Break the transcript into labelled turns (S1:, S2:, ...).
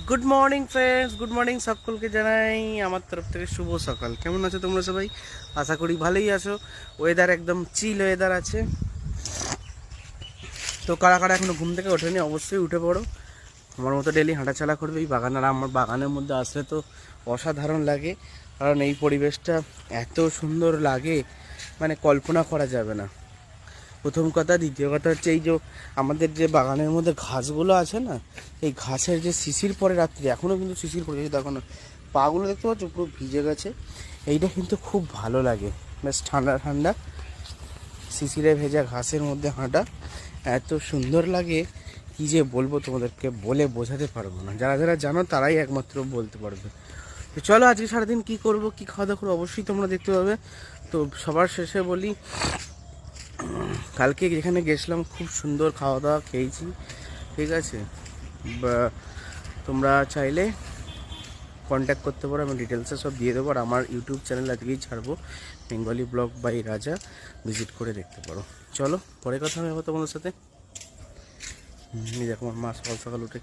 S1: Good morning friends, good morning সকলকে জানাই আমার তরফ থেকে শুভ সকাল। কেমন আছো তোমরা সবাই? আশা করি ভালোই আছো। ওয়েদার একদম চিল ওয়েদার আছে। তো কারা কারা এখনো ঘুম থেকে ওঠেনি অবশ্যই উঠে পড়ো। আমার মতো ডেলি হাঁটাচলা করবে এই বাগানের। আমার বাগানের মধ্যে আসলে তো অসাধারণ লাগে, কারণ এই পরিবেশটা এত সুন্দর লাগে মানে কল্পনা করা যাবে না। প্রথম কথা, দ্বিতীয় কথা হচ্ছে এই যে আমাদের যে বাগানের মধ্যে ঘাসগুলো আছে না, এই ঘাসের যে শিশির পরে রাত্রি, এখনও কিন্তু শিশির পড়েছে, দেখো না পাগুলো দেখতে পাচ্ছ পুরো ভিজে গেছে। এইটা কিন্তু খুব ভালো লাগে, বেশ ঠান্ডা ঠান্ডা শিশিরে ভেজা ঘাসের মধ্যে হাঁটা এত সুন্দর লাগে কি যে বলবো, তোমাদেরকে বলে বোঝাতে পারবো না। যারা যারা জানো তারাই একমাত্র বলতে পারবে। তো চলো আজকে সারাদিন কি করব, কি খাওয়া দাওয়া করবো অবশ্যই তোমরা দেখতে পাবে। তো সবার শেষে বলি, কালকে যেখানে গেছিলাম খুব সুন্দর খাওয়া দাওয়া খেয়েছি, ঠিক আছে। তোমরা চাইলে কন্ট্যাক্ট করতে পারো, আমি ডিটেলসে সব দিয়ে দেবো। আর আমার ইউটিউব চ্যানেল আজকেই ছাড়বো, বেঙ্গলি ব্লগ বাই রাজা, ভিজিট করে দেখতে পারো। চলো পরে কথা হবে তোমাদের সাথে। দেখো আমার মা সকাল সকাল উঠে